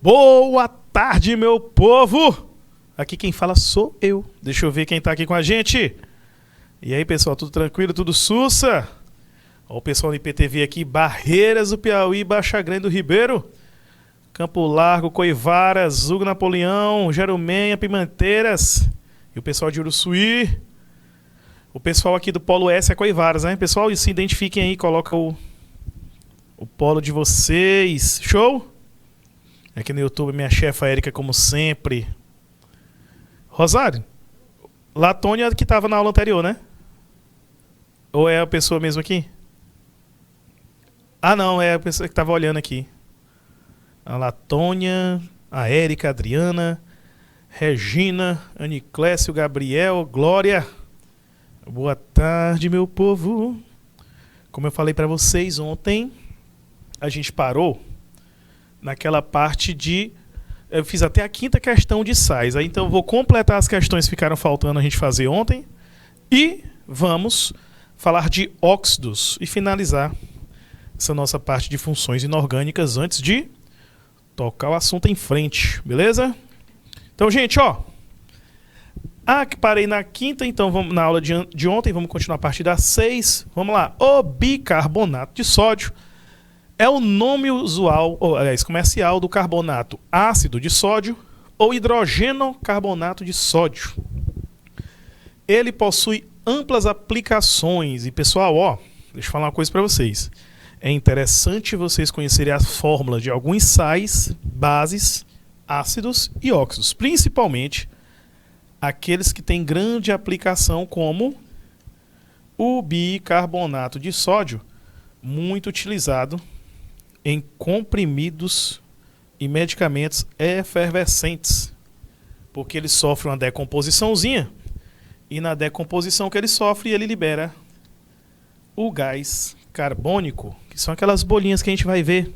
Boa tarde, meu povo! Aqui quem fala sou eu. Deixa eu ver quem tá aqui com a gente. E aí, pessoal, tudo tranquilo? Tudo sussa? Ó, o pessoal do IPTV aqui, Barreiras do Piauí, Baixa Grande do Ribeiro, Campo Largo, Coivaras, Hugo Napoleão, Jerumenha, Pimenteiras e o pessoal de Uruçuí. O pessoal aqui do Polo S é Coivaras, né? Pessoal, se identifiquem aí, coloca o polo de vocês. Show? Aqui no YouTube, minha chefa Érica, como sempre. Rosário, Latônia que estava na aula anterior, né? Ou é a pessoa mesmo aqui? Ah, não, é a pessoa que estava olhando aqui. A Latônia, a Érica, a Adriana, Regina, Aniclécio, Gabriel, Glória. Boa tarde, meu povo. Como eu falei para vocês ontem, a gente parou naquela parte de... Eu fiz até a 5ª questão de sais. Aí, então eu vou completar as questões que ficaram faltando a gente fazer ontem. E vamos falar de óxidos e finalizar essa nossa parte de funções inorgânicas antes de tocar o assunto em frente. Beleza? Então, gente, ó. Que parei na 5ª, então vamos na aula de ontem. Vamos continuar a partir da 6. Vamos lá. O bicarbonato de sódio é o nome usual, ou, aliás, comercial do carbonato ácido de sódio ou hidrogenocarbonato de sódio. Ele possui amplas aplicações. E, pessoal, ó, deixa eu falar uma coisa para vocês. É interessante vocês conhecerem a fórmula de alguns sais, bases, ácidos e óxidos. Principalmente aqueles que têm grande aplicação, como o bicarbonato de sódio, muito utilizado em comprimidos e medicamentos efervescentes, porque ele sofre uma decomposiçãozinha, e na decomposição que ele sofre, ele libera o gás carbônico, que são aquelas bolinhas que a gente vai ver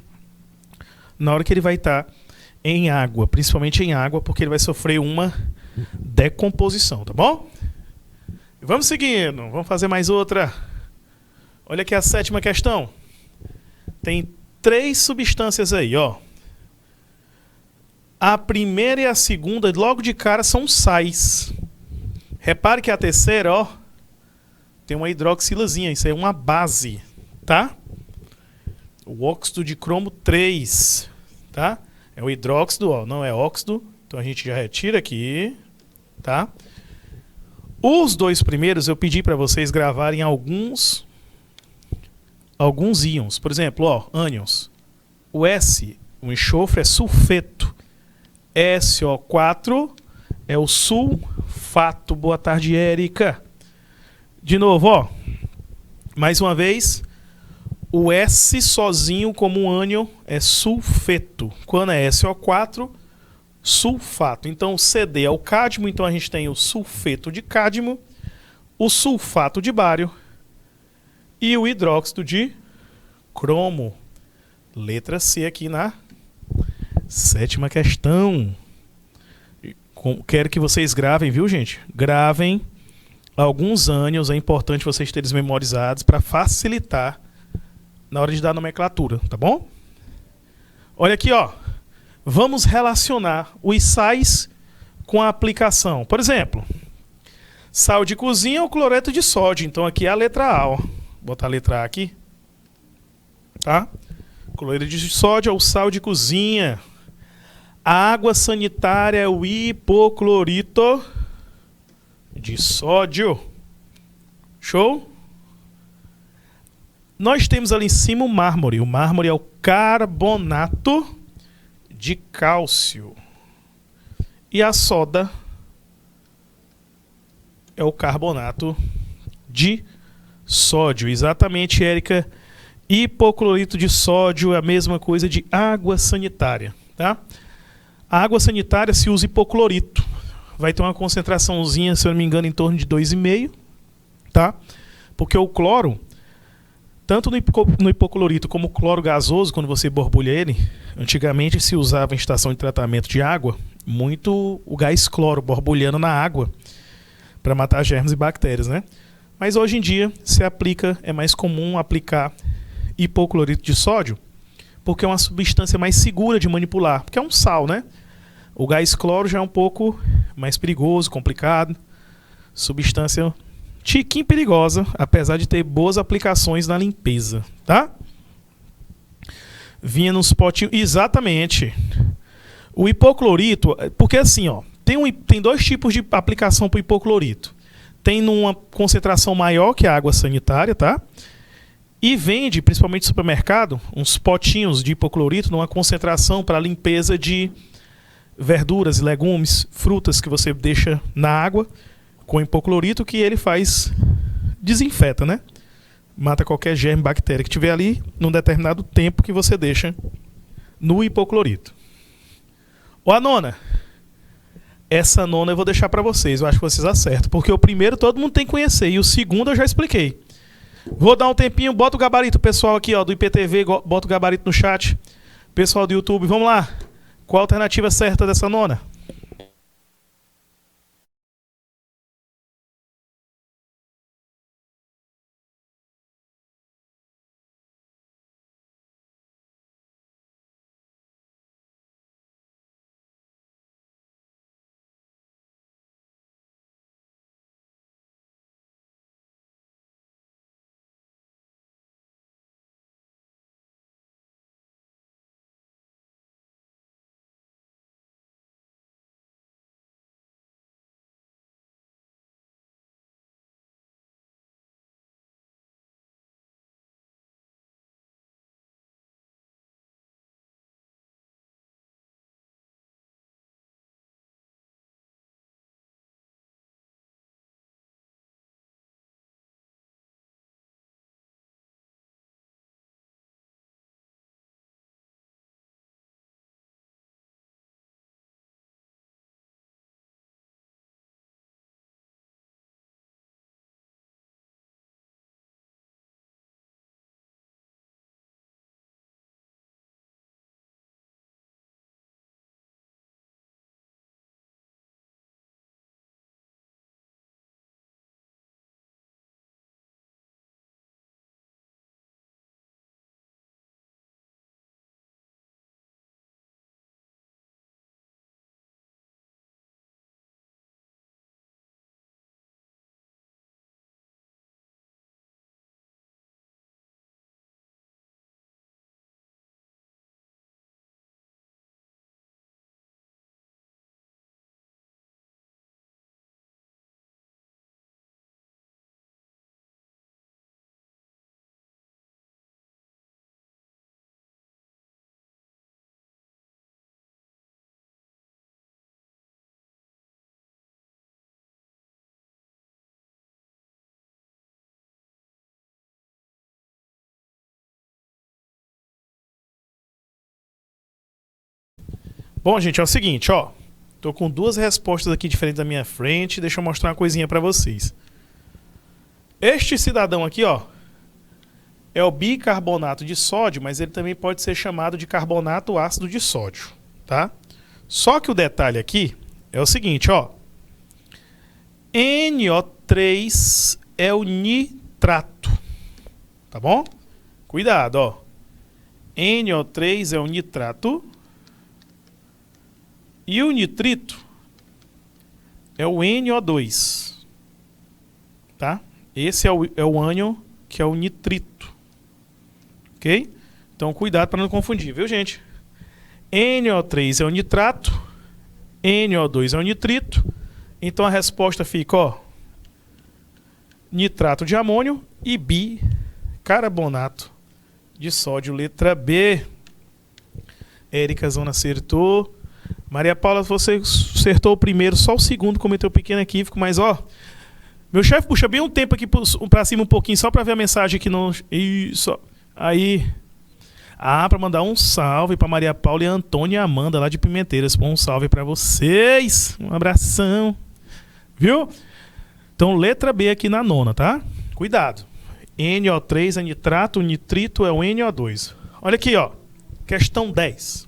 na hora que ele vai estar em água, principalmente em água, porque ele vai sofrer uma decomposição, tá bom? Vamos seguindo, vamos fazer mais outra. Olha aqui a 7ª questão. Tem 3 substâncias aí, ó. A primeira e a segunda, logo de cara, são sais. Repare que a terceira, ó, tem uma hidroxilazinha. Isso aí é uma base, tá? O óxido de cromo 3, tá? É o hidróxido, ó, não é óxido. Então a gente já retira aqui, tá? Os 2 primeiros eu pedi para vocês gravarem alguns íons. Por exemplo, ó, ânions. O S, o enxofre, é sulfeto. SO4 é o sulfato. Boa tarde, Érica. De novo, ó. Mais uma vez. O S sozinho como um ânion é sulfeto. Quando é SO4, sulfato. Então o CD é o cádmio. Então a gente tem o sulfeto de cádmio, o sulfato de bário e o hidróxido de cromo. Letra C aqui na 7ª questão. Quero que vocês gravem, viu, gente? Gravem alguns ânions. É importante vocês terem memorizados para facilitar na hora de dar nomenclatura, tá bom? Olha aqui, ó. Vamos relacionar os sais com a aplicação. Por exemplo, sal de cozinha ou cloreto de sódio. Então aqui é a letra A, ó. Vou botar a letra A aqui. Tá? Cloreto de sódio ou sal de cozinha. A água sanitária é o hipoclorito de sódio. Show? Nós temos ali em cima o mármore. O mármore é o carbonato de cálcio. E a soda é o carbonato de sódio. Exatamente, Érica. Hipoclorito de sódio é a mesma coisa de água sanitária, tá? A água sanitária se usa hipoclorito. Vai ter uma concentraçãozinha, se eu não me engano, em torno de 2,5, tá? Porque o cloro, tanto no hipoclorito como o cloro gasoso, quando você borbulha ele, antigamente se usava em estação de tratamento de água, muito o gás cloro borbulhando na água para matar germes e bactérias, né? Mas hoje em dia se aplica, é mais comum aplicar hipoclorito de sódio, porque é uma substância mais segura de manipular, porque é um sal, né? O gás cloro já é um pouco mais perigoso, complicado. Substância tiquinho perigosa, apesar de ter boas aplicações na limpeza, tá? Vinha nos potinhos... Exatamente. O hipoclorito... Porque assim, ó, tem dois tipos de aplicação para o hipoclorito. Tem numa concentração maior que a água sanitária, tá? E vende, principalmente no supermercado, uns potinhos de hipoclorito numa concentração para limpeza de verduras, legumes, frutas que você deixa na água com hipoclorito, que ele faz, desinfeta, né? Mata qualquer germe, bactéria que tiver ali num determinado tempo que você deixa no hipoclorito. Ó, a nona. Essa nona eu vou deixar para vocês, eu acho que vocês acertam, porque o primeiro todo mundo tem que conhecer e o segundo eu já expliquei. Vou dar um tempinho, bota o gabarito, pessoal aqui, ó, do IPTV, bota o gabarito no chat. Pessoal do YouTube, vamos lá. Qual a alternativa certa dessa nona? Bom, gente, é o seguinte, ó. Tô com duas respostas aqui diferentes da minha frente. Deixa eu mostrar uma coisinha para vocês. Este cidadão aqui, ó, é o bicarbonato de sódio, mas ele também pode ser chamado de carbonato ácido de sódio, tá? Só que o detalhe aqui é o seguinte, ó. NO3 é o nitrato, tá bom? Cuidado, ó. NO3 é o nitrato. E o nitrito é o NO2, tá? Esse é o ânion, que é o nitrito, ok? Então, cuidado para não confundir, viu, gente? NO3 é o nitrato, NO2 é o nitrito. Então, a resposta fica, ó, nitrato de amônio e bicarbonato de sódio, letra B. Érica Zona acertou. Maria Paula, você acertou o primeiro, só o segundo cometeu um pequeno equívoco, mas ó, meu chefe puxa bem um tempo aqui pra cima um pouquinho, só pra ver a mensagem aqui no... Isso, aí... Ah, pra mandar um salve pra Maria Paula e a Antônia e a Amanda lá de Pimenteiras. Um salve pra vocês, um abração, viu? Então, letra B aqui na nona, tá? Cuidado. NO3 é nitrato, o nitrito é o NO2. Olha aqui, ó, questão 10.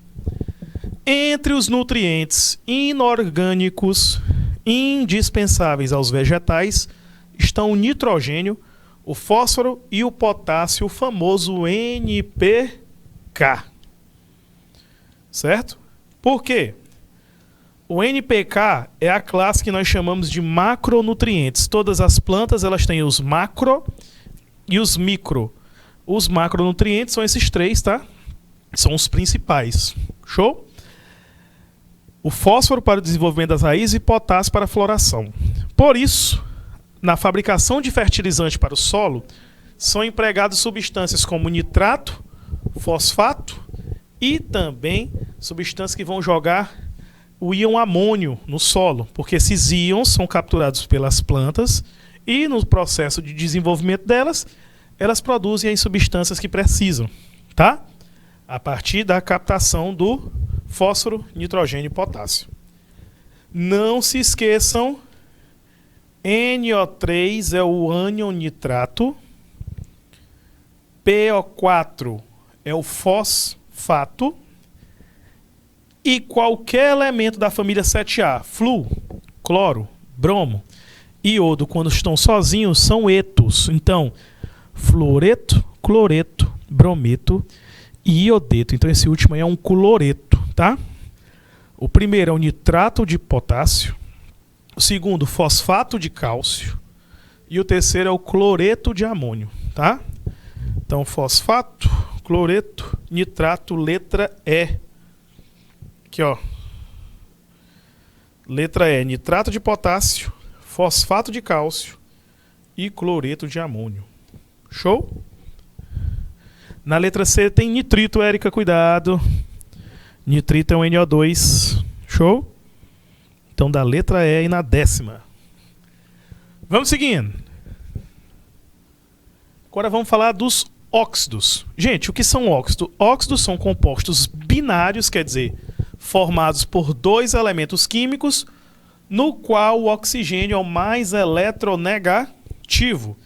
Entre os nutrientes inorgânicos indispensáveis aos vegetais estão o nitrogênio, o fósforo e o potássio, o famoso NPK. certo? Por quê? O NPK é a classe que nós chamamos de macronutrientes. Todas as plantas elas têm os macro e os micro. Os macronutrientes são esses três, tá? São os principais. Show? O fósforo para o desenvolvimento das raízes e potássio para a floração. Por isso, na fabricação de fertilizante para o solo, são empregadas substâncias como nitrato, fosfato e também substâncias que vão jogar o íon amônio no solo, porque esses íons são capturados pelas plantas e no processo de desenvolvimento delas, elas produzem as substâncias que precisam, tá? A partir da captação do fósforo, nitrogênio e potássio. Não se esqueçam, NO3 é o ânion nitrato, PO4 é o fosfato, e qualquer elemento da família 7A, fluor, cloro, bromo, iodo, quando estão sozinhos, são etos. Então, fluoreto, cloreto, brometo e iodeto. Então, esse último aí é um cloreto, tá? O primeiro é o nitrato de potássio, o segundo, fosfato de cálcio, e o terceiro é o cloreto de amônio, tá? Então, fosfato, cloreto, nitrato, letra E. Aqui, ó. Letra E, nitrato de potássio, fosfato de cálcio e cloreto de amônio. Show? Na letra C tem nitrito, Érica, cuidado. Nitrito é um NO2. Show? Então, da letra E e na 10ª. Vamos seguindo. Agora vamos falar dos óxidos. Gente, o que são óxidos? Óxidos são compostos binários, quer dizer, formados por dois elementos químicos, no qual o oxigênio é o mais eletronegativo.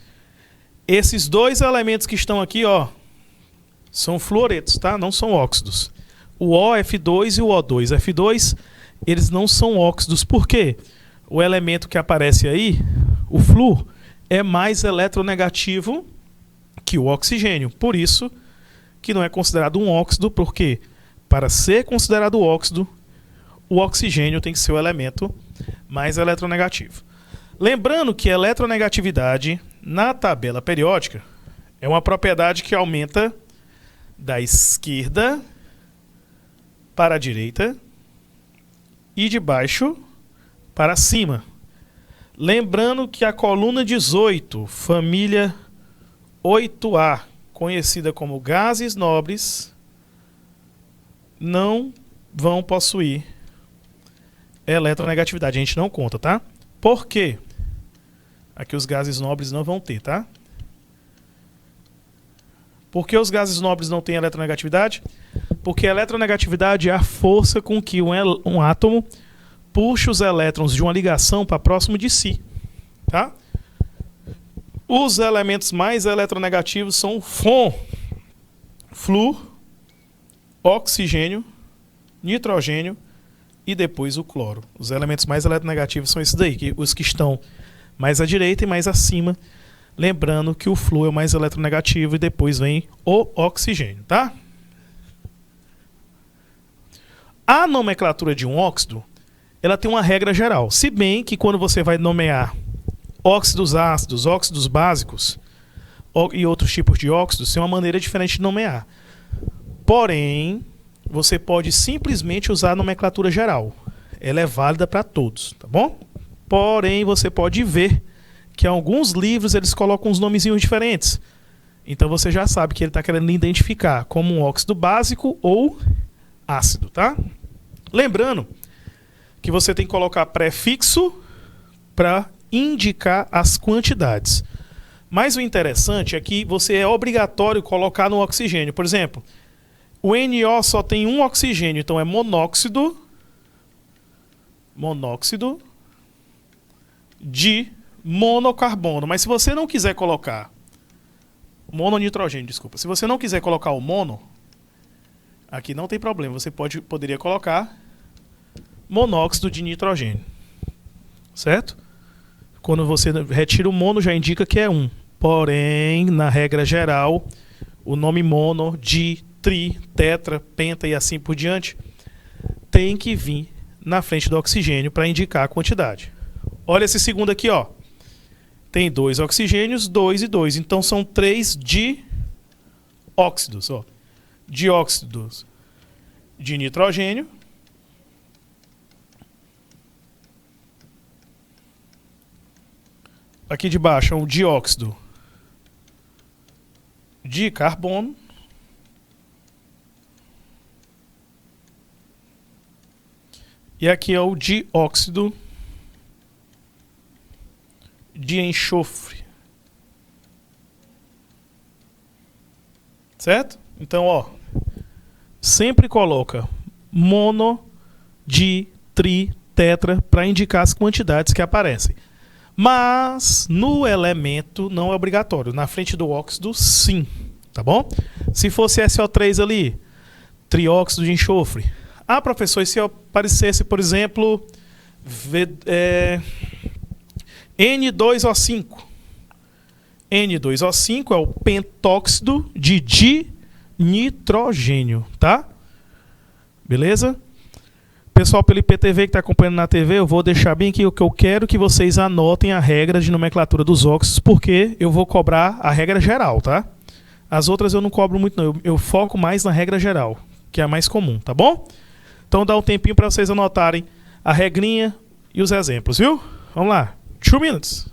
Esses dois elementos que estão aqui, ó, são fluoretos, tá? Não são óxidos. O OF2 e o O2. F2, eles não são óxidos. Por quê? O elemento que aparece aí, o flúor, é mais eletronegativo que o oxigênio. Por isso que não é considerado um óxido, porque para ser considerado óxido, o oxigênio tem que ser o elemento mais eletronegativo. Lembrando que a eletronegatividade na tabela periódica é uma propriedade que aumenta da esquerda para a direita e de baixo para cima. Lembrando que a coluna 18, família 8A, conhecida como gases nobres, não vão possuir eletronegatividade. A gente não conta, tá? Por quê? Aqui os gases nobres não vão ter, tá? Por que os gases nobres não têm eletronegatividade? Porque a eletronegatividade é a força com que um átomo puxa os elétrons de uma ligação para próximo de si, tá? Os elementos mais eletronegativos são o flúor, oxigênio, nitrogênio e depois o cloro. Os elementos mais eletronegativos são esses daí, os que estão mais à direita e mais acima. Lembrando que o flúor é o mais eletronegativo e depois vem o oxigênio, tá? A nomenclatura de um óxido, ela tem uma regra geral. Se bem que quando você vai nomear óxidos ácidos, óxidos básicos e outros tipos de óxidos, tem uma maneira diferente de nomear. Porém, você pode simplesmente usar a nomenclatura geral. Ela é válida para todos, tá bom? Porém, você pode ver que em alguns livros eles colocam uns nomezinhos diferentes. Então você já sabe que ele está querendo identificar como um óxido básico ou ácido, tá? Lembrando que você tem que colocar prefixo para indicar as quantidades. Mas o interessante é que você é obrigatório colocar no oxigênio. Por exemplo, o NO só tem um oxigênio, então é monóxido de monocarbono. Mas se você não quiser colocar mononitrogênio, desculpa. Se você não quiser colocar o mono, aqui não tem problema. Você poderia colocar monóxido de nitrogênio. Certo? Quando você retira o mono, já indica que é um. Porém, na regra geral, o nome mono, di, tri, tetra, penta e assim por diante tem que vir na frente do oxigênio para indicar a quantidade. Olha esse segundo aqui, ó. Tem 2 oxigênios, 2 e 2. Então são 3 dióxidos, ó. Dióxidos de nitrogênio. Aqui de baixo é um dióxido de carbono. E aqui é o dióxido de enxofre. Certo? Então, ó, sempre coloca mono, di, tri, tetra para indicar as quantidades que aparecem. Mas no elemento não é obrigatório. Na frente do óxido, sim. Tá bom? Se fosse SO3 ali, trióxido de enxofre. Ah, professor, e se aparecesse, por exemplo, N2O5? N2O5 é o pentóxido de dinitrogênio, tá? Beleza? Pessoal, pelo IPTV que está acompanhando na TV, eu vou deixar bem aqui o que eu quero que vocês anotem a regra de nomenclatura dos óxidos, porque eu vou cobrar a regra geral, tá? As outras eu não cobro muito, não. Eu foco mais na regra geral, que é a mais comum, tá bom? Então dá um tempinho para vocês anotarem a regrinha e os exemplos, viu? Vamos lá. 2 minutes.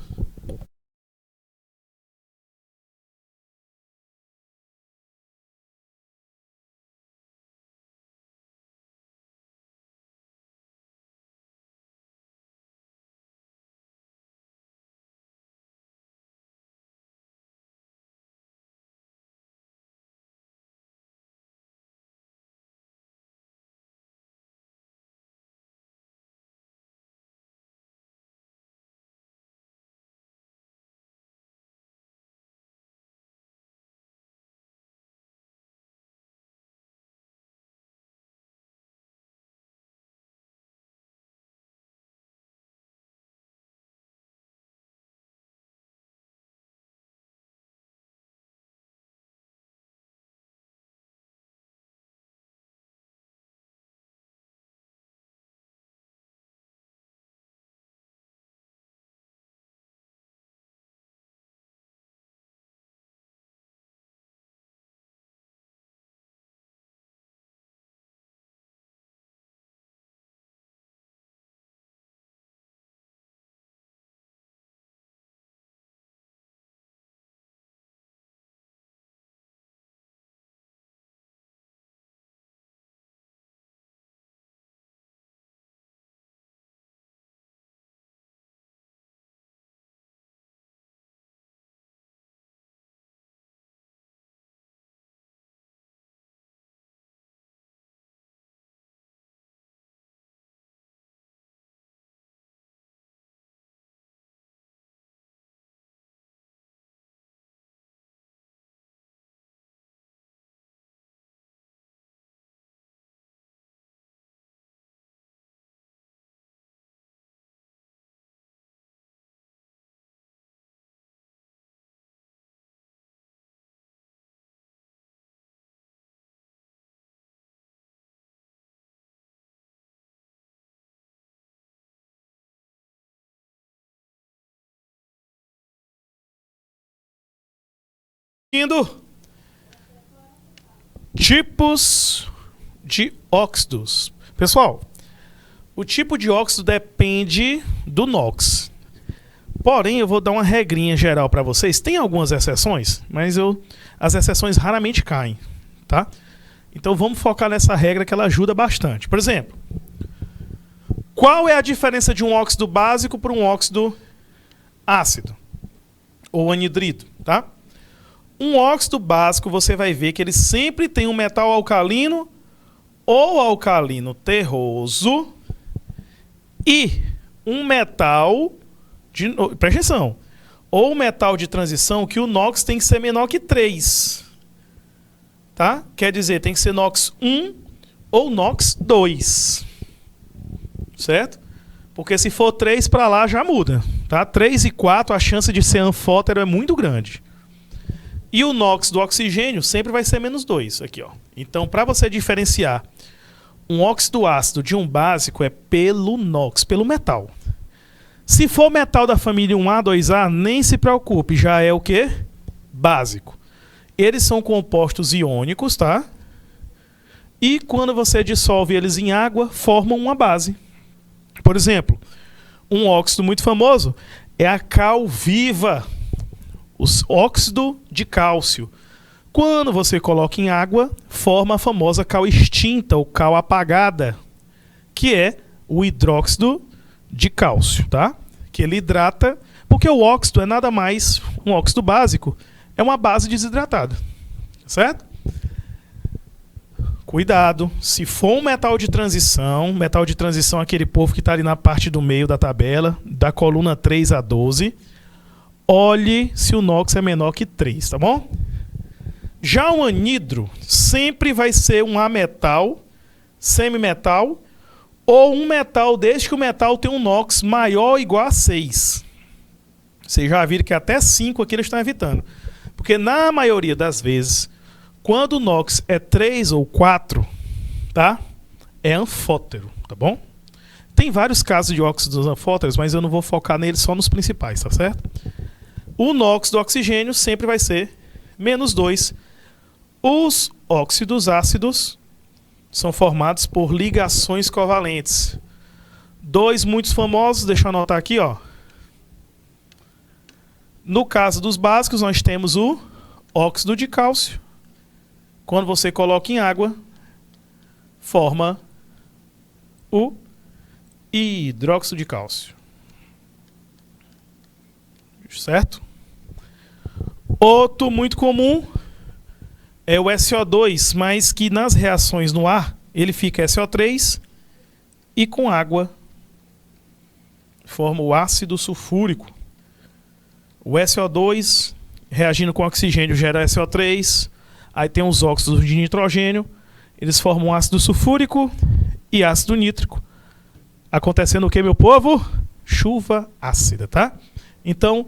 Indo. Tipos de óxidos. Pessoal, o tipo de óxido depende do NOx. Porém, eu vou dar uma regrinha geral para vocês. Tem algumas exceções, mas as exceções raramente caem, tá? Então vamos focar nessa regra que ela ajuda bastante. Por exemplo, qual é a diferença de um óxido básico para um óxido ácido ou anidrido, tá? Um óxido básico, você vai ver que ele sempre tem um metal alcalino ou alcalino terroso e um metal de, presta atenção, ou metal de transição que o NOx tem que ser menor que 3. Tá? Quer dizer, tem que ser NOx 1 ou NOx 2. Certo? Porque se for 3 para lá já muda. Tá? 3 e 4, a chance de ser anfótero é muito grande. E o NOx do oxigênio sempre vai ser menos 2. Aqui, ó. Então, para você diferenciar um óxido ácido de um básico é pelo NOx, pelo metal. Se for metal da família 1A, 2A, nem se preocupe, já é o quê? Básico. Eles são compostos iônicos, tá? E quando você dissolve eles em água, formam uma base. Por exemplo, um óxido muito famoso é a cal viva, o óxido de cálcio. Quando você coloca em água, forma a famosa cal extinta ou cal apagada, que é o hidróxido de cálcio, tá? Que ele hidrata, porque o óxido é nada mais, um óxido básico, é uma base desidratada, certo? Cuidado, se for um metal de transição é aquele povo que está ali na parte do meio da tabela, da coluna 3 a 12, olhe se o NOx é menor que 3, tá bom? Já o anidro sempre vai ser um ametal, semimetal, ou um metal, desde que o metal tenha um NOx maior ou igual a 6. Vocês já viram que até 5 aqui eles estão evitando. Porque na maioria das vezes, quando o NOx é 3 ou 4, tá? É anfótero, tá bom? Tem vários casos de óxidos anfóteros, mas eu não vou focar neles, só nos principais, tá certo? O NOx do oxigênio sempre vai ser -2. Os óxidos ácidos são formados por ligações covalentes. Dois muito famosos, deixa eu anotar aqui, ó. No caso dos básicos, nós temos o óxido de cálcio. Quando você coloca em água, forma o hidróxido de cálcio. Certo? Outro muito comum é o SO2, mas que nas reações no ar, ele fica SO3 e com água forma o ácido sulfúrico. O SO2 reagindo com oxigênio gera SO3, aí tem os óxidos de nitrogênio, eles formam ácido sulfúrico e ácido nítrico. Acontecendo o que, meu povo? Chuva ácida, tá? Então,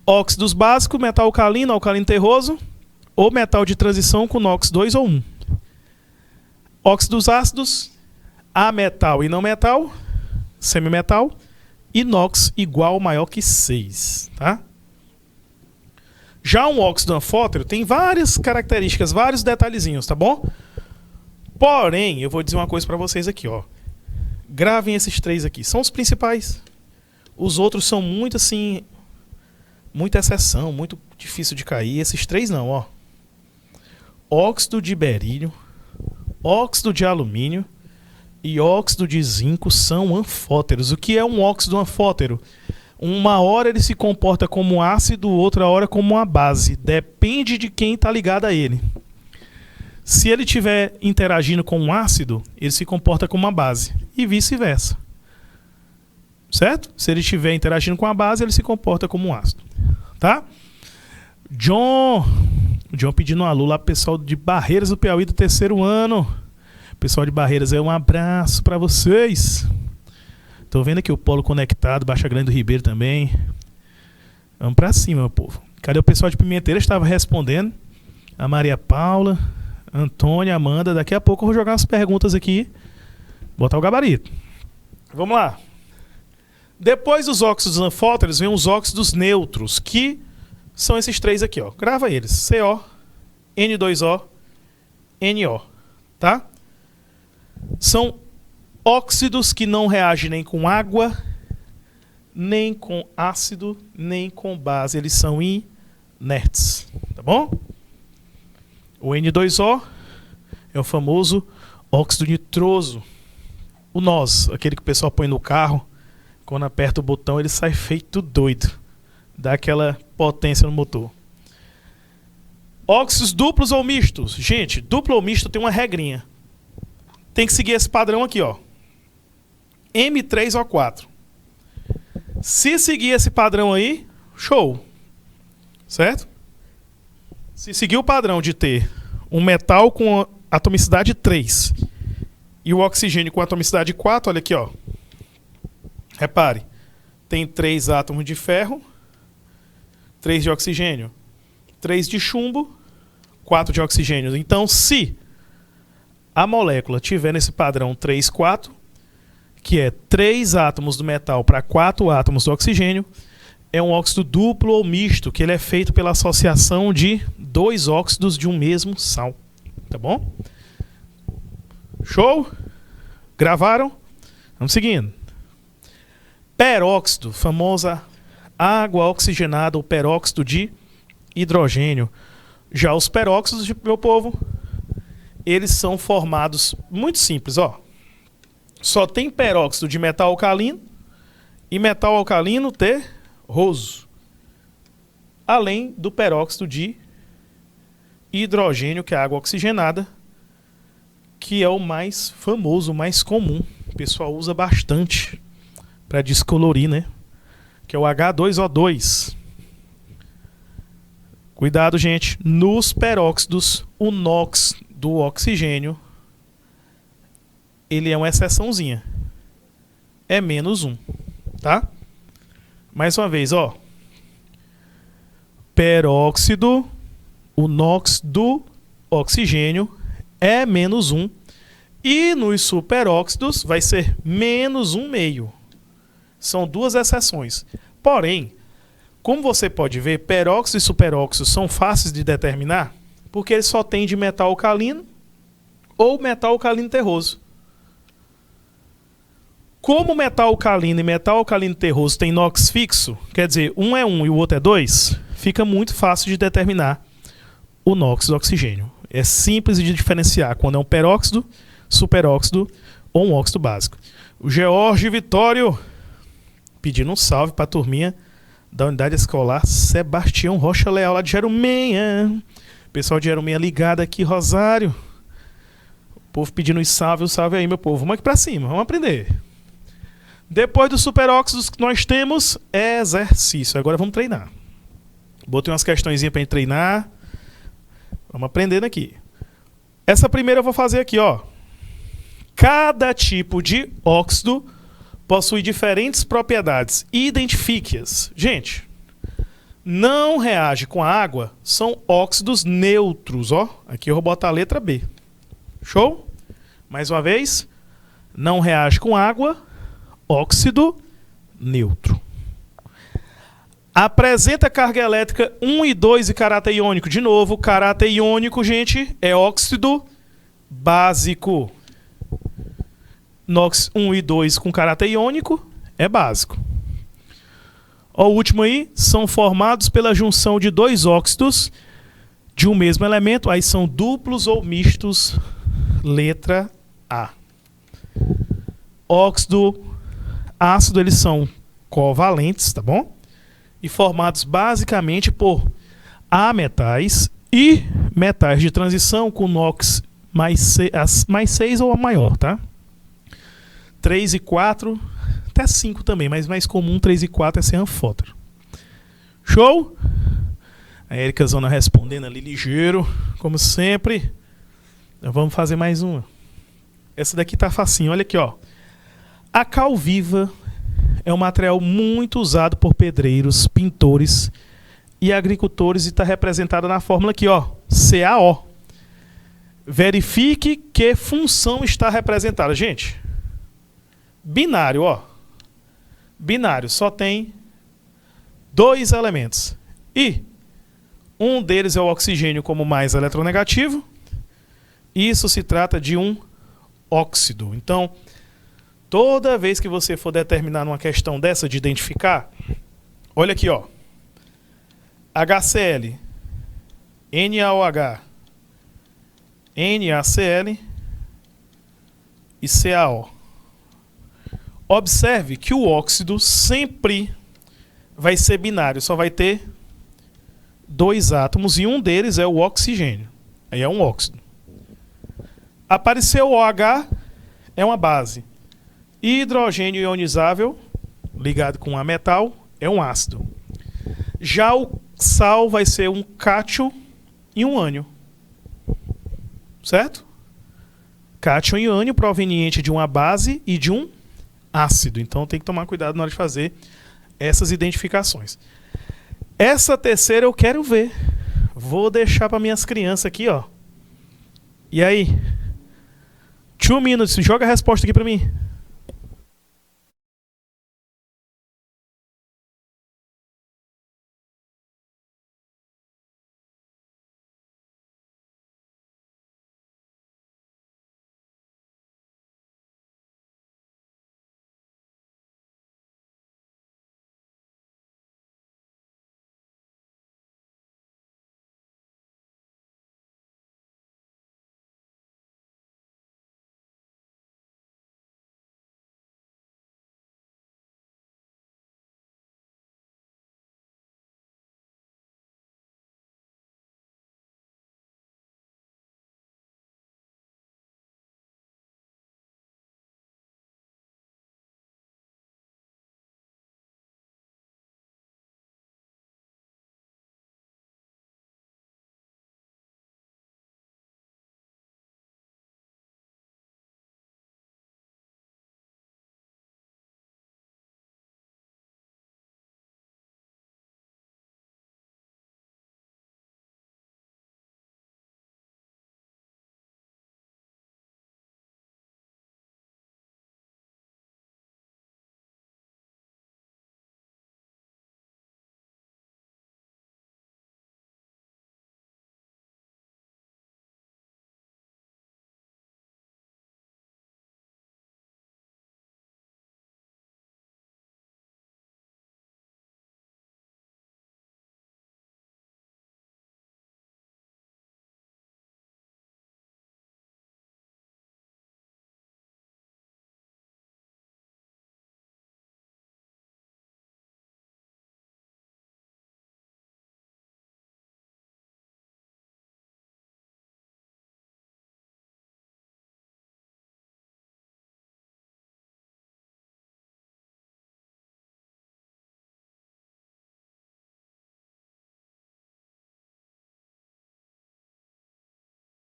óxidos básicos, metal alcalino, alcalino terroso, ou metal de transição com NOx 2 ou 1. Óxidos ácidos, ametal e não metal, semimetal, e NOx igual ou maior que 6, tá? Já um óxido anfótero tem várias características, vários detalhezinhos, tá bom? Porém, eu vou dizer uma coisa para vocês aqui, ó. Gravem esses 3 aqui, são os principais. Os outros são muito assim, muita exceção, muito difícil de cair. Esses 3 não, ó. Óxido de berílio, óxido de alumínio e óxido de zinco são anfóteros. O que é um óxido anfótero? Uma hora ele se comporta como ácido, outra hora como uma base. Depende de quem está ligado a ele. Se ele estiver interagindo com um ácido, ele se comporta como uma base. E vice-versa. Certo? Se ele estiver interagindo com a base, ele se comporta como um ácido. Tá? John pedindo um alô lá pro pessoal de Barreiras do Piauí do 3º ano. Pessoal de Barreiras, um abraço para vocês. Tô vendo aqui o Polo Conectado, Baixa Grande do Ribeiro também. Vamos pra cima, meu povo. Cadê o pessoal de Pimenteira? Estava respondendo. A Maria Paula, Antônia, Amanda. Daqui a pouco eu vou jogar as perguntas aqui. Botar o gabarito. Vamos lá. Depois dos óxidos anfóteros, vem os óxidos neutros, que são esses 3 aqui, ó. Grava eles. CO, N2O, NO. Tá? São óxidos que não reagem nem com água, nem com ácido, nem com base. Eles são inertes. Tá bom? O N2O é o famoso óxido nitroso. O NOS, aquele que o pessoal põe no carro, quando aperta o botão ele sai feito doido. Dá aquela potência no motor. Óxidos duplos ou mistos. Gente, duplo ou misto tem uma regrinha. Tem que seguir esse padrão aqui, ó. M3O4. Se seguir esse padrão aí, show. Certo? Se seguir o padrão de ter um metal com atomicidade 3 e o oxigênio com atomicidade 4, olha aqui, ó. Repare, tem 3 átomos de ferro, 3 de oxigênio, 3 de chumbo, 4 de oxigênio. Então, se a molécula tiver nesse padrão 3, 4, que é 3 átomos do metal para 4 átomos do oxigênio, é um óxido duplo ou misto, que ele é feito pela associação de 2 óxidos de um mesmo sal. Tá bom? Show? Gravaram? Vamos seguindo. Peróxido, famosa água oxigenada ou peróxido de hidrogênio. Já os peróxidos, meu povo, eles são formados muito simples, ó. Só tem peróxido de metal alcalino e metal alcalino terroso. Além do peróxido de hidrogênio, que é a água oxigenada, que é o mais famoso, o mais comum. O pessoal usa bastante para descolorir, né? Que é o H2O2. Cuidado, gente. Nos peróxidos, o NOx do oxigênio, ele é uma exceçãozinha. É -1, tá? Mais uma vez, ó. Peróxido, o NOx do oxigênio é -1. E nos superóxidos vai ser -1,5. São 2 exceções. Porém, como você pode ver, peróxido e superóxido são fáceis de determinar porque eles só têm de metal alcalino ou metal alcalino terroso. Como metal alcalino e metal alcalino terroso tem NOx fixo, quer dizer, um é 1 e o outro é 2, fica muito fácil de determinar o NOx do oxigênio. É simples de diferenciar quando é um peróxido, superóxido ou um óxido básico. O George Vitório pedindo um salve para a turminha da unidade escolar Sebastião Rocha Leal, lá de Jerumenha. Pessoal de Jerumenha ligado aqui, Rosário. O povo pedindo um salve aí, meu povo. Vamos aqui para cima, vamos aprender. Depois dos superóxidos que nós temos, exercício. Agora vamos treinar. Botei umas questõezinhas para gente treinar. Vamos aprendendo aqui. Essa primeira eu vou fazer aqui, ó. Cada tipo de óxido possui diferentes propriedades. Identifique-as. Gente, não reage com a água, são óxidos neutros, ó. Aqui eu vou botar a letra B. Show? Mais uma vez. Não reage com água, óxido neutro. Apresenta carga elétrica 1 e 2 e caráter iônico. De novo, caráter iônico, gente, é óxido básico. NOx 1 e 2 com caráter iônico é básico. Ó, o último aí, são formados pela junção de 2 óxidos de um mesmo elemento. Aí são duplos ou mistos, letra A. Óxido, ácido, eles são covalentes, tá bom? E formados basicamente por ametais e metais de transição com NOx mais 6 ou a maior, tá? 3 e 4, até 5 também, mas mais comum 3 e 4 é ser anfótero. Show? A Erika Zona respondendo ali ligeiro, como sempre. Então, vamos fazer mais uma. Essa daqui tá facinho, olha aqui, ó. A cal viva é um material muito usado por pedreiros, pintores e agricultores e está representada na fórmula aqui, ó, CaO. Verifique que função está representada. Gente, binário, ó. Binário só tem 2 elementos. E um deles é o oxigênio como mais eletronegativo. Isso se trata de um óxido. Então, toda vez que você for determinar uma questão dessa de identificar, olha aqui, ó. HCl, NaOH, NaCl e CaO. Observe que o óxido sempre vai ser binário, só vai ter 2 átomos e um deles é o oxigênio. Aí é um óxido. Apareceu o OH, é uma base. Hidrogênio ionizável, ligado com a metal, é um ácido. Já o sal vai ser um cátion e um ânion. Certo? Cátion e ânion proveniente de uma base e de um ácido. Então tem que tomar cuidado na hora de fazer essas identificações. Essa terceira eu quero ver. Vou deixar para minhas crianças aqui, ó. E aí? 2 minutes. Joga a resposta aqui pra mim.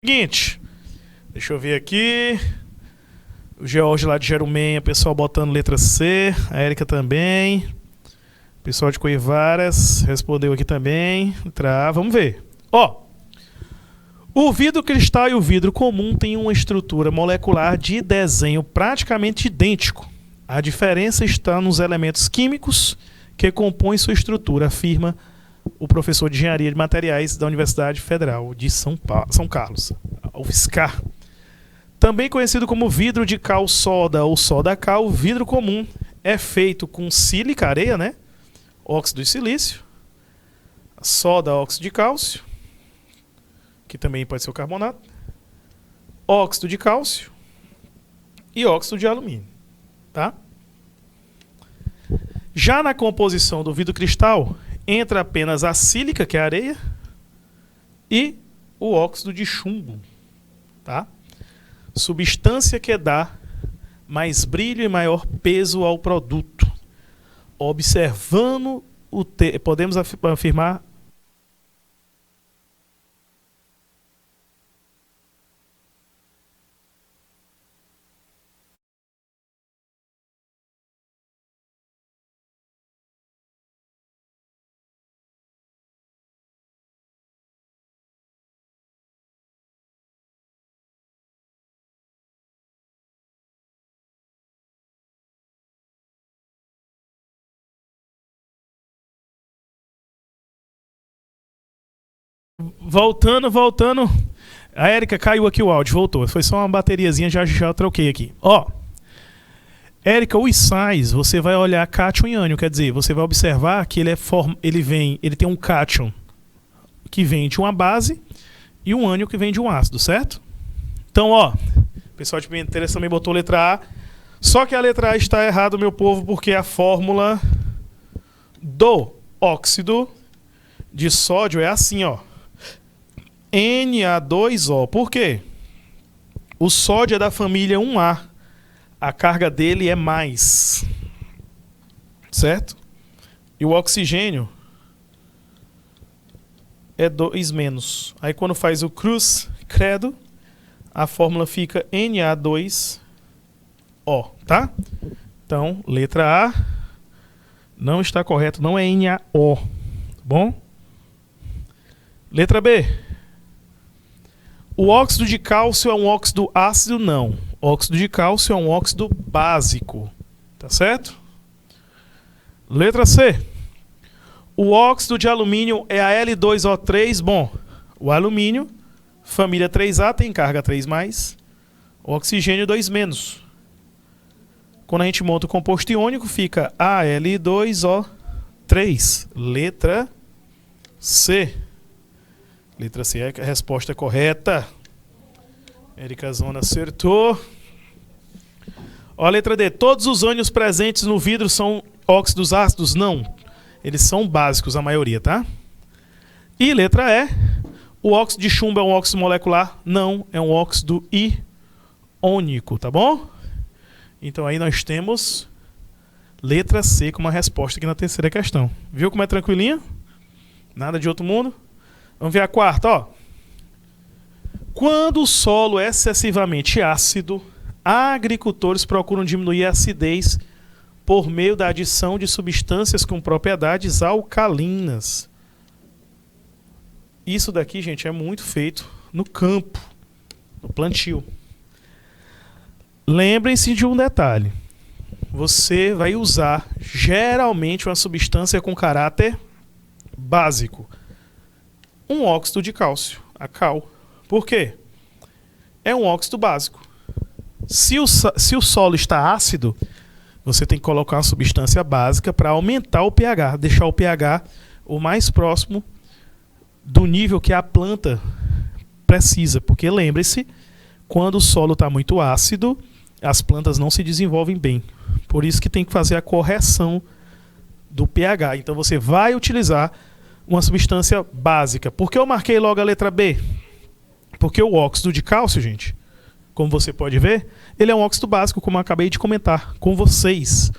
Seguinte, deixa eu ver aqui. O George lá de Jerumenha, pessoal botando letra C. A Érica também. Pessoal de Coivaras respondeu aqui também. Letra A, vamos ver. Ó, o vidro cristal e o vidro comum têm uma estrutura molecular de desenho praticamente idêntico. A diferença está nos elementos químicos que compõem sua estrutura, afirma o professor de Engenharia de Materiais da Universidade Federal de São Carlos, a UFSCar. Também conhecido como vidro de cal soda ou soda cal, o vidro comum é feito com sílica, areia, né? Óxido de silício, soda, óxido de cálcio, que também pode ser o carbonato, óxido de cálcio e óxido de alumínio, tá? Já na composição do vidro cristal, entra apenas a sílica, que é a areia, e o óxido de chumbo, tá? Substância que dá mais brilho e maior peso ao produto. Observando podemos afirmar voltando. A Érica caiu aqui o áudio, voltou. Foi só uma bateriazinha, já troquei aqui. Ó, Érica, os sais, você vai olhar cátion e ânion, quer dizer, você vai observar que ele tem um cátion que vem de uma base e um ânion que vem de um ácido, certo? Então, ó, o pessoal de Pimentelhas também botou letra A. Só que a letra A está errada, meu povo, porque a fórmula do óxido de sódio é assim, ó. Na2O. Por quê? O sódio é da família 1A. A carga dele é mais. Certo? E o oxigênio é 2 menos. Aí quando faz o cruz credo, a fórmula fica Na2O, tá? Então, letra A não está correto, não é NaO, tá bom? Letra B. O óxido de cálcio é um óxido ácido? Não. Óxido de cálcio é um óxido básico. Tá certo? Letra C. O óxido de alumínio é a L2O3. Bom, o alumínio, família 3A, tem carga 3+, o oxigênio 2-. Quando a gente monta o composto iônico, fica Al2O3. Letra C. Letra C é a resposta correta. Érica Zona acertou. Ó, a letra D. Todos os ânions presentes no vidro são óxidos ácidos? Não. Eles são básicos, a maioria, tá? E letra E. O óxido de chumbo é um óxido molecular? Não. É um óxido iônico, tá bom? Então aí nós temos letra C como a resposta aqui na terceira questão. Viu como é tranquilinho? Nada de outro mundo? Vamos ver a quarta, ó. Quando o solo é excessivamente ácido, agricultores procuram diminuir a acidez por meio da adição de substâncias com propriedades alcalinas. Isso daqui, gente, é muito feito no campo, no plantio. Lembrem-se de um detalhe. Você vai usar geralmente uma substância com caráter básico. Um óxido de cálcio, a cal. Por quê? É um óxido básico. Se o solo está ácido, você tem que colocar uma substância básica para aumentar o pH, deixar o pH o mais próximo do nível que a planta precisa. Porque lembre-se, quando o solo está muito ácido, as plantas não se desenvolvem bem. Por isso que tem que fazer a correção do pH. Então você vai utilizar uma substância básica. Por que eu marquei logo a letra B? Porque o óxido de cálcio, gente, como você pode ver, ele é um óxido básico, como eu acabei de comentar com vocês.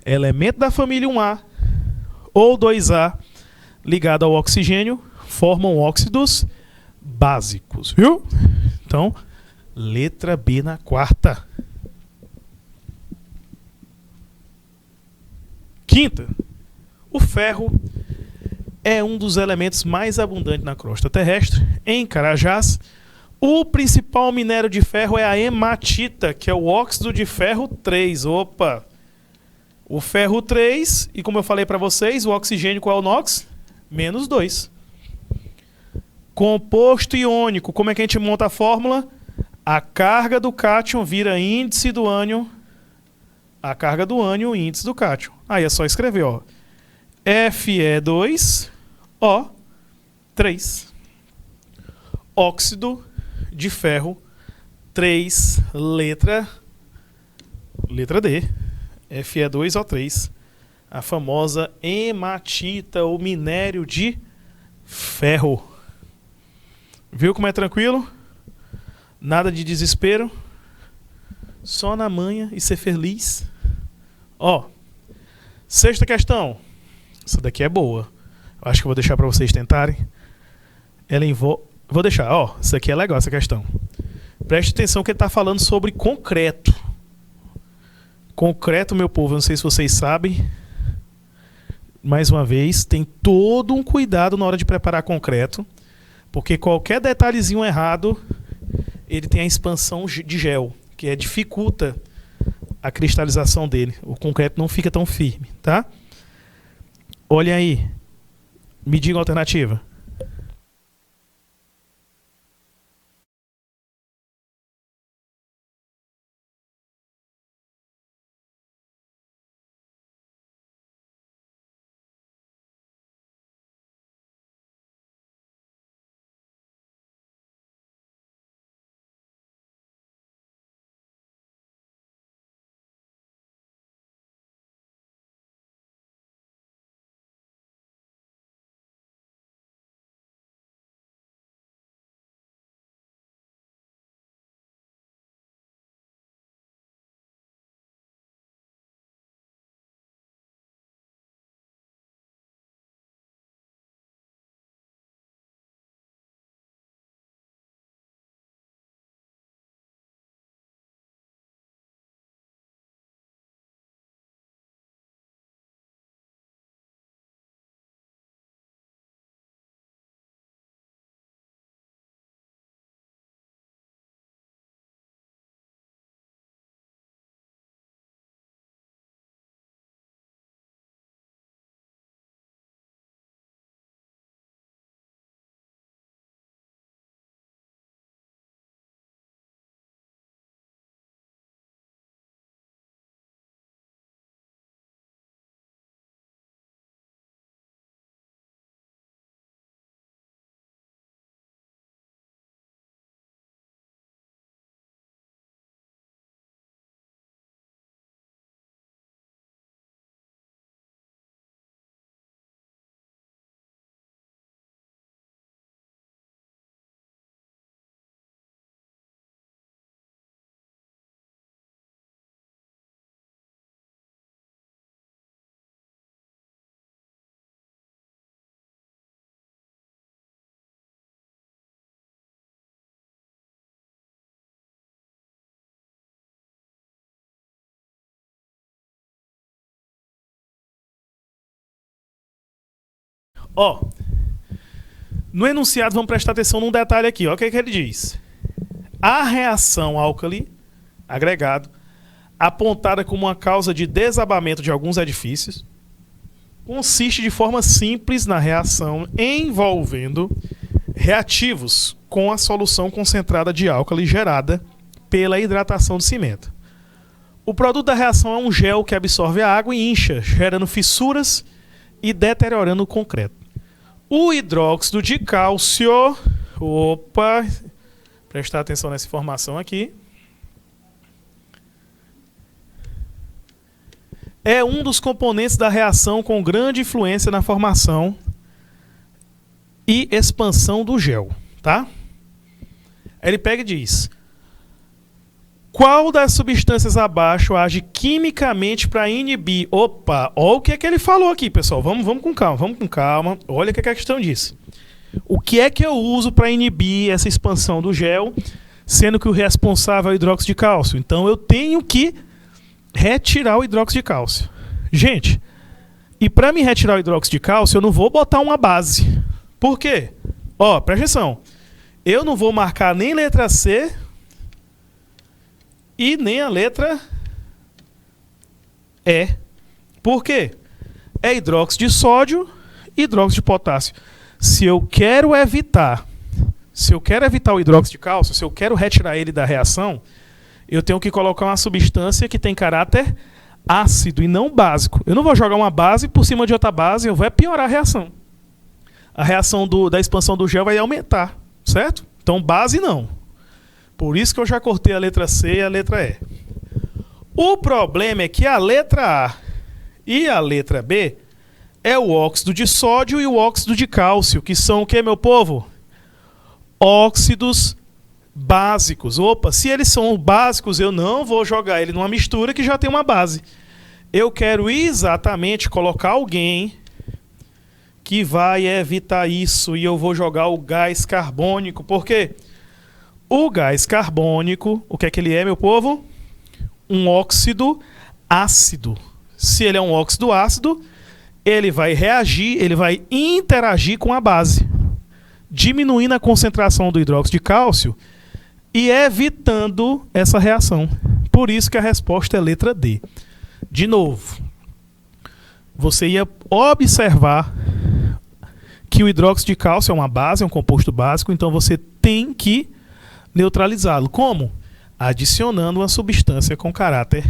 Elemento da família 1A ou 2A ligado ao oxigênio formam óxidos básicos, viu? Então, letra B na quarta. Quinta, o ferro é um dos elementos mais abundantes na crosta terrestre. Em Carajás, o principal minério de ferro é a hematita, que é o óxido de ferro 3. Opa! O ferro 3, e como eu falei para vocês, o oxigênio qual é o NOx? -2. Composto iônico, como é que a gente monta a fórmula? A carga do cátion vira índice do ânion, a carga do ânion, índice do cátion. Aí é só escrever, ó. Fe2O3. Óxido de ferro 3, letra D. Fe2O3. A famosa hematita, ou minério de ferro. Viu como é tranquilo? Nada de desespero. Só na manha e ser feliz. Ó, sexta questão. Essa daqui é boa. Eu acho que eu vou deixar para vocês tentarem. Vou deixar, ó. Isso aqui é legal, essa questão. Preste atenção que ele está falando sobre concreto. Concreto, meu povo, eu não sei se vocês sabem. Mais uma vez, tem todo um cuidado na hora de preparar concreto. Porque qualquer detalhezinho errado, ele tem a expansão de gel, que dificulta a cristalização dele. O concreto não fica tão firme, tá? Olha aí. Me diga a alternativa. Ó, no enunciado, vamos prestar atenção num detalhe aqui. Ó, o que é que ele diz? A reação álcali agregado, apontada como uma causa de desabamento de alguns edifícios, consiste de forma simples na reação envolvendo reativos com a solução concentrada de álcali gerada pela hidratação do cimento. O produto da reação é um gel que absorve a água e incha, gerando fissuras e deteriorando o concreto. O hidróxido de cálcio... Opa! Prestar atenção nessa informação aqui. É um dos componentes da reação com grande influência na formação e expansão do gel, tá? Ele pega e diz: qual das substâncias abaixo age quimicamente para inibir? Opa, olha o que é que ele falou aqui, pessoal. Vamos com calma. Olha o que é que a questão diz. O que é que eu uso para inibir essa expansão do gel, sendo que o responsável é o hidróxido de cálcio? Então eu tenho que retirar o hidróxido de cálcio. Gente, e para me retirar o hidróxido de cálcio, eu não vou botar uma base. Por quê? Ó, presta atenção. Eu não vou marcar nem letra C e nem a letra E. Por quê? É hidróxido de sódio e hidróxido de potássio. Se eu quero evitar o hidróxido de cálcio, se eu quero retirar ele da reação, eu tenho que colocar uma substância que tem caráter ácido e não básico. Eu não vou jogar uma base por cima de outra base, eu vou piorar a reação. A reação da expansão do gel vai aumentar, certo? Então base não. Por isso que eu já cortei a letra C e a letra E. O problema é que a letra A e a letra B é o óxido de sódio e o óxido de cálcio, que são o que, meu povo? Óxidos básicos. Opa, se eles são básicos, eu não vou jogar ele numa mistura que já tem uma base. Eu quero exatamente colocar alguém que vai evitar isso e eu vou jogar o gás carbônico. Por quê? O gás carbônico, o que é que ele é, meu povo? Um óxido ácido. Se ele é um óxido ácido, ele vai reagir, ele vai interagir com a base, diminuindo a concentração do hidróxido de cálcio e evitando essa reação. Por isso que a resposta é letra D. De novo, você ia observar que o hidróxido de cálcio é uma base, é um composto básico, então você tem que neutralizá-lo. Como? Adicionando uma substância com caráter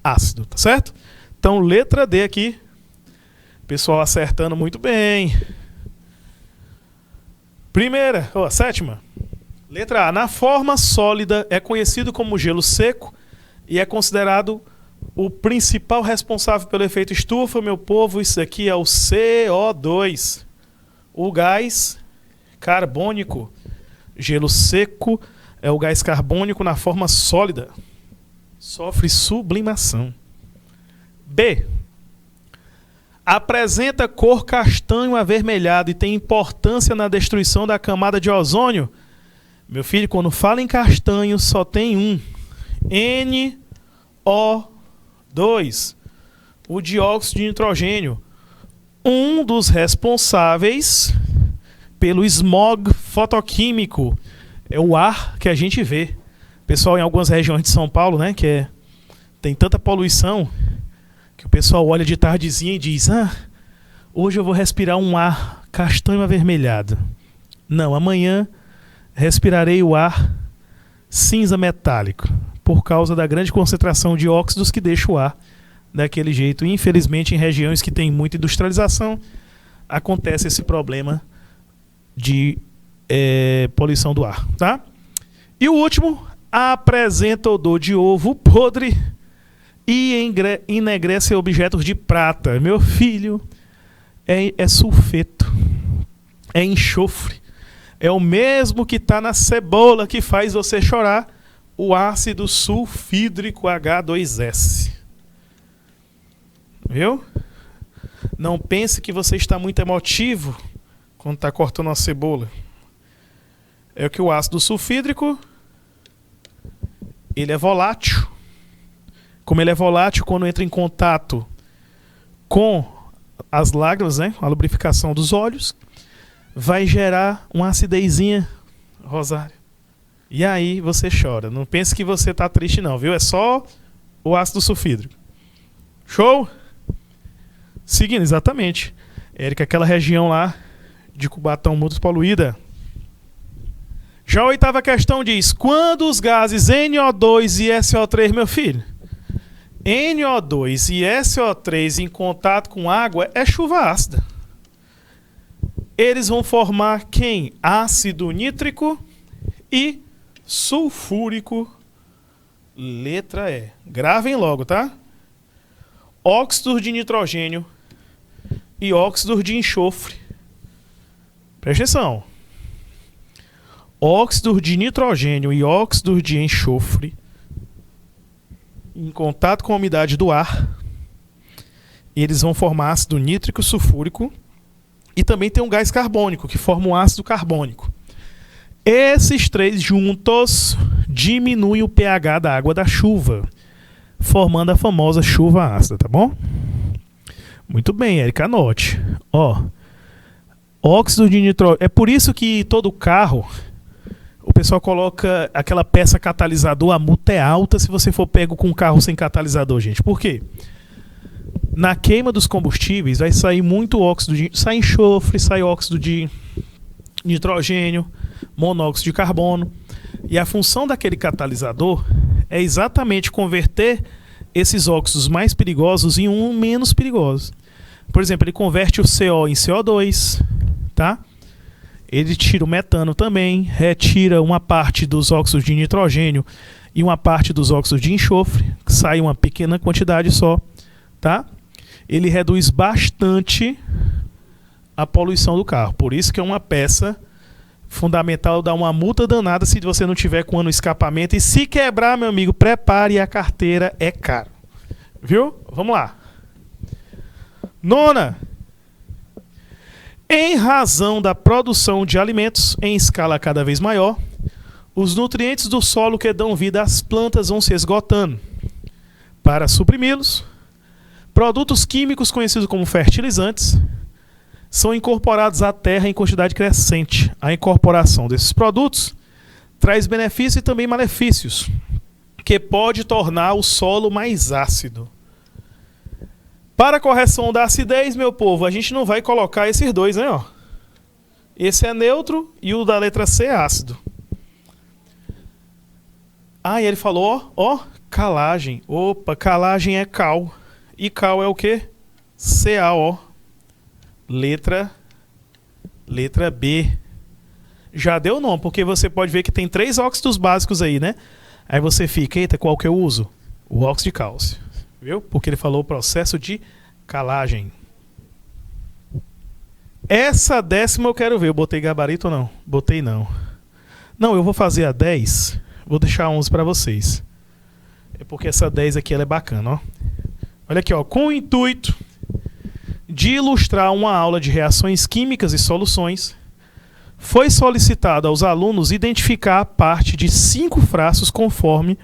ácido, tá certo? Então, letra D aqui. Pessoal acertando muito bem. Primeira, sétima. Letra A. Na forma sólida é conhecido como gelo seco e é considerado o principal responsável pelo efeito estufa. Meu povo, isso aqui é o CO2. O gás carbônico. Gelo seco é o gás carbônico na forma sólida. Sofre sublimação. B. Apresenta cor castanho avermelhado e tem importância na destruição da camada de ozônio. Meu filho, quando fala em castanho, só tem um. NO2. O dióxido de nitrogênio. Um dos responsáveis pelo smog fotoquímico. É o ar que a gente vê. Pessoal, em algumas regiões de São Paulo, né, tem tanta poluição que o pessoal olha de tardezinha e diz: hoje eu vou respirar um ar castanho avermelhado. Não, amanhã respirarei o ar cinza metálico, por causa da grande concentração de óxidos que deixa o ar daquele jeito. Infelizmente, em regiões que tem muita industrialização, acontece esse problema de poluição do ar, tá? E o último, apresenta odor de ovo podre e enegrece objetos de prata. Meu filho, é sulfeto, é enxofre. É o mesmo que está na cebola que faz você chorar, o ácido sulfídrico H2S. Viu? Não pense que você está muito emotivo quando está cortando uma cebola. É que o ácido sulfídrico, ele é volátil. Como ele é volátil, quando entra em contato com as lágrimas, né? A lubrificação dos olhos. Vai gerar uma acidezinha, Rosário. E aí você chora. Não pense que você tá triste não, viu? É só o ácido sulfídrico. Show? Seguindo, exatamente. Érica, aquela região lá de Cubatão muito poluída. Já a oitava questão diz: quando os gases NO2 e SO3, meu filho, NO2 e SO3 em contato com água é chuva ácida. Eles vão formar quem? Ácido nítrico e sulfúrico. Letra E. Gravem logo, tá? Óxidos de nitrogênio e óxidos de enxofre. Presta atenção. Óxidos de nitrogênio e óxidos de enxofre em contato com a umidade do ar, eles vão formar ácido nítrico sulfúrico e também tem um gás carbônico que forma um ácido carbônico. Esses três juntos diminuem o pH da água da chuva, formando a famosa chuva ácida, tá bom? Muito bem, Érica, anote. Ó, óxido de nitrogênio. É por isso que todo carro, o pessoal coloca aquela peça catalisador, a multa é alta se você for pego com um carro sem catalisador, gente. Por quê? Na queima dos combustíveis vai sair muito óxido de... sai enxofre, sai óxido de nitrogênio, monóxido de carbono. E a função daquele catalisador é exatamente converter esses óxidos mais perigosos em um menos perigoso. Por exemplo, ele converte o CO em CO2, tá? Ele tira o metano também, retira uma parte dos óxidos de nitrogênio e uma parte dos óxidos de enxofre, que sai uma pequena quantidade só, tá? Ele reduz bastante a poluição do carro. Por isso que é uma peça fundamental, dar uma multa danada se você não tiver com ano escapamento. E se quebrar, meu amigo, prepare a carteira, é caro. Viu? Vamos lá. Nona. Em razão da produção de alimentos em escala cada vez maior, os nutrientes do solo que dão vida às plantas vão se esgotando. Para suprimi-los, produtos químicos conhecidos como fertilizantes são incorporados à terra em quantidade crescente. A incorporação desses produtos traz benefícios e também malefícios, que pode tornar o solo mais ácido. Para a correção da acidez, meu povo, a gente não vai colocar esses dois, né? Ó. Esse é neutro e o da letra C é ácido. Ah, e ele falou, ó, calagem. Opa, calagem é cal. E cal é o quê? CaO. Letra B. Já deu não, porque você pode ver que tem 3 óxidos básicos aí, né? Aí você fica, eita, qual que eu uso? O óxido de cálcio. Viu? Porque ele falou o processo de calagem. Essa 10ª eu quero ver. Eu botei gabarito ou não? Botei não. Não, eu vou fazer a 10. Vou deixar 11 para vocês. É porque essa 10 aqui ela é bacana, ó. Olha aqui, ó. Com o intuito de ilustrar uma aula de reações químicas e soluções, foi solicitado aos alunos identificar a parte de 5 frascos conforme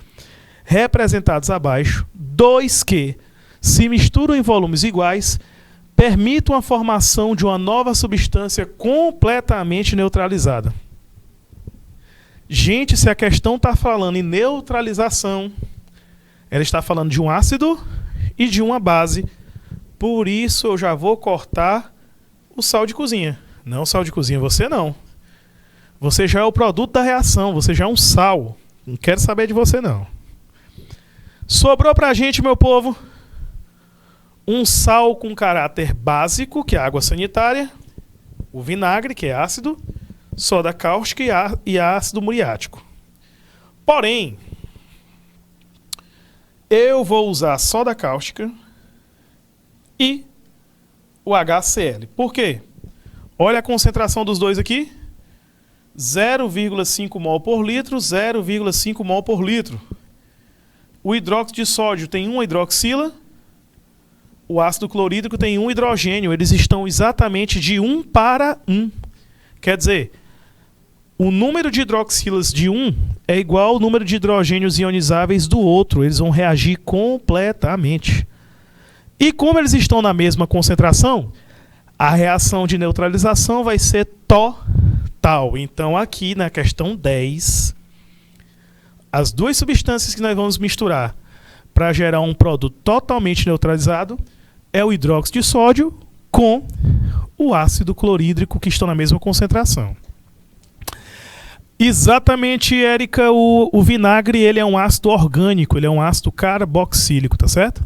representados abaixo, 2 que se misturam em volumes iguais, permitam a formação de uma nova substância completamente neutralizada. Gente, se a questão está falando em neutralização, ela está falando de um ácido e de uma base. Por isso eu já vou cortar o sal de cozinha. Não, sal de cozinha, você não. Você já é o produto da reação, você já é um sal. Não quero saber de você, não. Sobrou pra gente, meu povo, um sal com caráter básico, que é a água sanitária, o vinagre, que é ácido, soda cáustica e ácido muriático. Porém, eu vou usar soda cáustica e o HCl. Por quê? Olha a concentração dos dois aqui. 0,5 mol por litro, 0,5 mol por litro. O hidróxido de sódio tem 1 hidroxila. O ácido clorídrico tem 1 hidrogênio. Eles estão exatamente de 1 para 1. Quer dizer, o número de hidroxilas de um é igual ao número de hidrogênios ionizáveis do outro. Eles vão reagir completamente. E como eles estão na mesma concentração, a reação de neutralização vai ser total. Então, aqui na questão 10, as duas substâncias que nós vamos misturar para gerar um produto totalmente neutralizado é o hidróxido de sódio com o ácido clorídrico, que estão na mesma concentração. Exatamente, Érica, o vinagre ele é um ácido orgânico, ele é um ácido carboxílico, tá certo?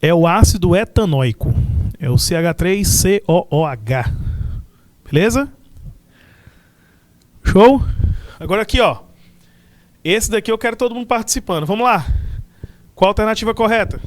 É o ácido etanóico, é o CH3COOH, beleza? Show? Agora aqui, ó, esse daqui eu quero todo mundo participando, vamos lá. Qual a alternativa correta?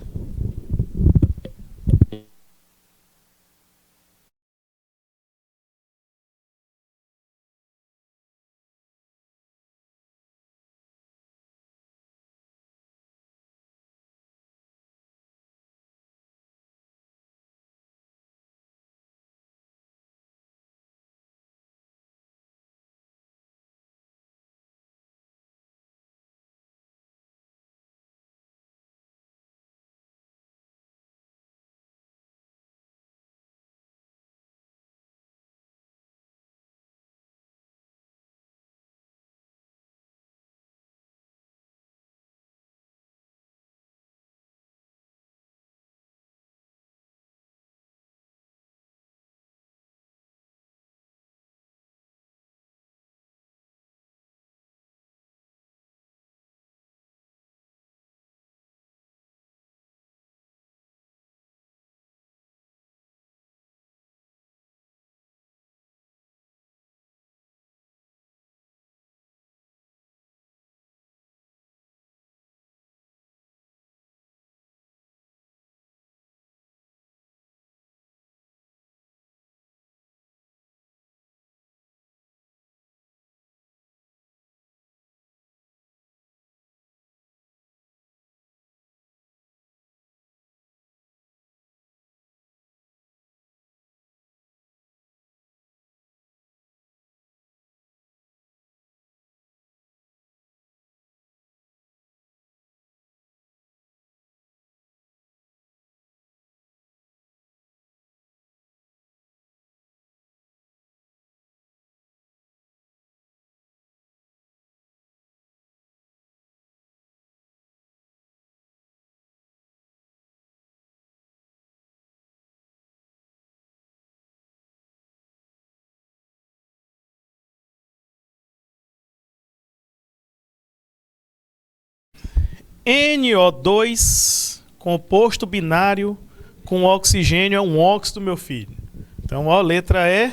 NO2, composto binário com oxigênio, é um óxido, meu filho. Então, ó, letra E,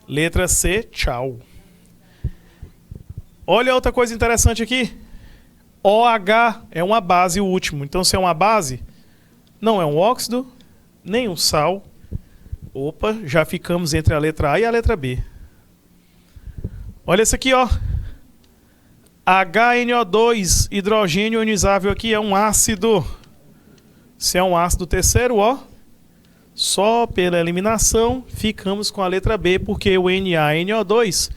letra C, tchau. Olha outra coisa interessante aqui. OH é uma base, o último. Então, se é uma base, não é um óxido, nem um sal. Opa, já ficamos entre a letra A e a letra B. Olha isso aqui, ó. HNO2, hidrogênio ionizável aqui, é um ácido. Se é um ácido terceiro, ó, só pela eliminação ficamos com a letra B, porque o NaNO2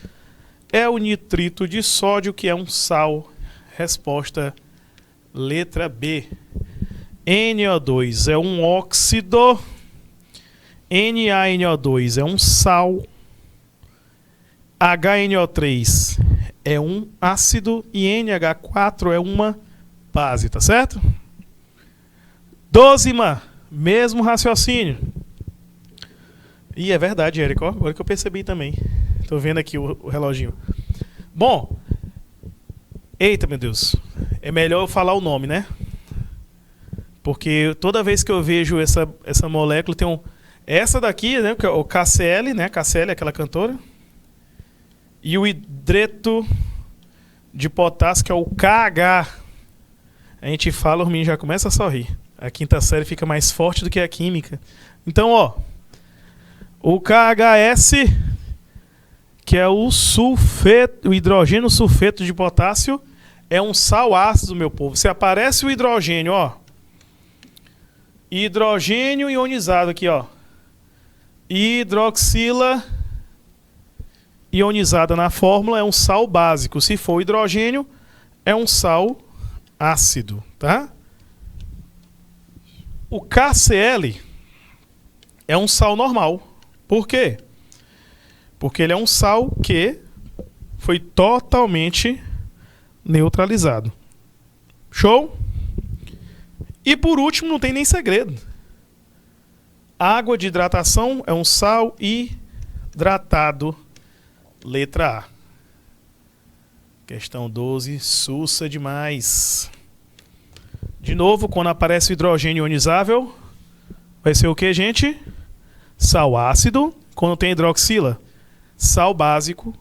é o nitrito de sódio, que é um sal. Resposta letra B. NO2 é um óxido, NaNO2 é um sal, HNO3 é um ácido e NH4 é uma base, tá certo? 12ª, mesmo raciocínio. E é verdade, Érico, agora que eu percebi também. Tô vendo aqui o reloginho. Bom, eita, meu Deus, é melhor eu falar o nome, né? Porque toda vez que eu vejo essa molécula, tem essa daqui, né, que é o KCl, né? KCl é aquela cantora. E o hidreto de potássio, que é o KH. A gente fala, o menino já começa a sorrir. A quinta série fica mais forte do que a química. Então, ó, o KHS, que é o sulfeto, o hidrogênio sulfeto de potássio, é um sal ácido, meu povo. Se aparece o hidrogênio, ó, hidrogênio ionizado aqui, ó, hidroxila ionizada na fórmula, é um sal básico. Se for hidrogênio, é um sal ácido, tá? O KCl é um sal normal. Por quê? Porque ele é um sal que foi totalmente neutralizado. Show? E por último, não tem nem segredo. Água de hidratação é um sal hidratado. Letra A. Questão 12, sussa demais. De novo, quando aparece o hidrogênio ionizável, vai ser o que, gente? Sal ácido. Quando tem hidroxila, sal básico.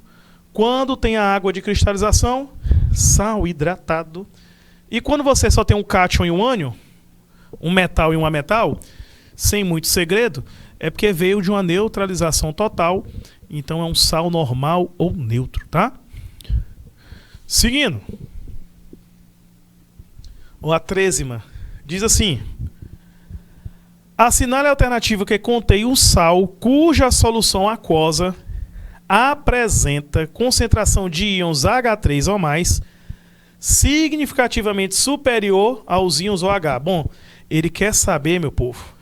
Quando tem a água de cristalização, sal hidratado. E quando você só tem um cátion e um ânion, um metal e um ametal, sem muito segredo, é porque veio de uma neutralização total. Então é um sal normal ou neutro, tá? Seguindo. A 13ª diz assim: assinale a alternativa que contém um sal cuja solução aquosa apresenta concentração de íons H3 ou mais significativamente superior aos íons OH. Bom, ele quer saber, meu povo,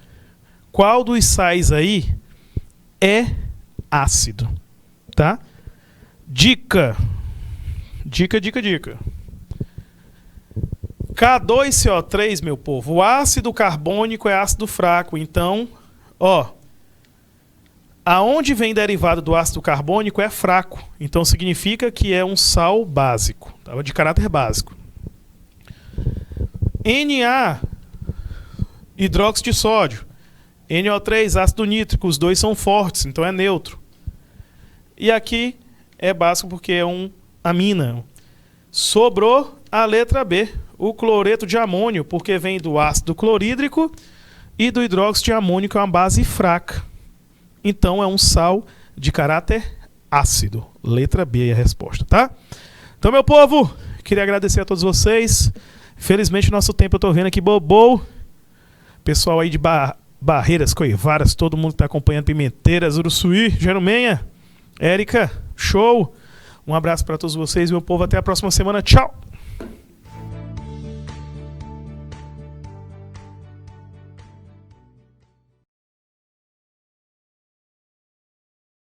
qual dos sais aí é ácido, tá? Dica. K2CO3, meu povo, o ácido carbônico é ácido fraco. Então, aonde vem derivado do ácido carbônico é fraco. Então significa que é um sal básico, tá? De caráter básico. Na, hidróxido de sódio. NO3, ácido nítrico, os dois são fortes, então é neutro. E aqui é básico porque é um amina. Sobrou a letra B, o cloreto de amônio, porque vem do ácido clorídrico e do hidróxido de amônio, que é uma base fraca. Então é um sal de caráter ácido. Letra B é a resposta, tá? Então, meu povo, queria agradecer a todos vocês. Infelizmente, nosso tempo eu tô vendo aqui bobou. Pessoal aí de Barreiras, Coivaras, todo mundo que tá acompanhando, Pimenteiras, Uruçuí, Jerumenha, Érica, show. Um abraço para todos vocês, meu povo. Até a próxima semana. Tchau!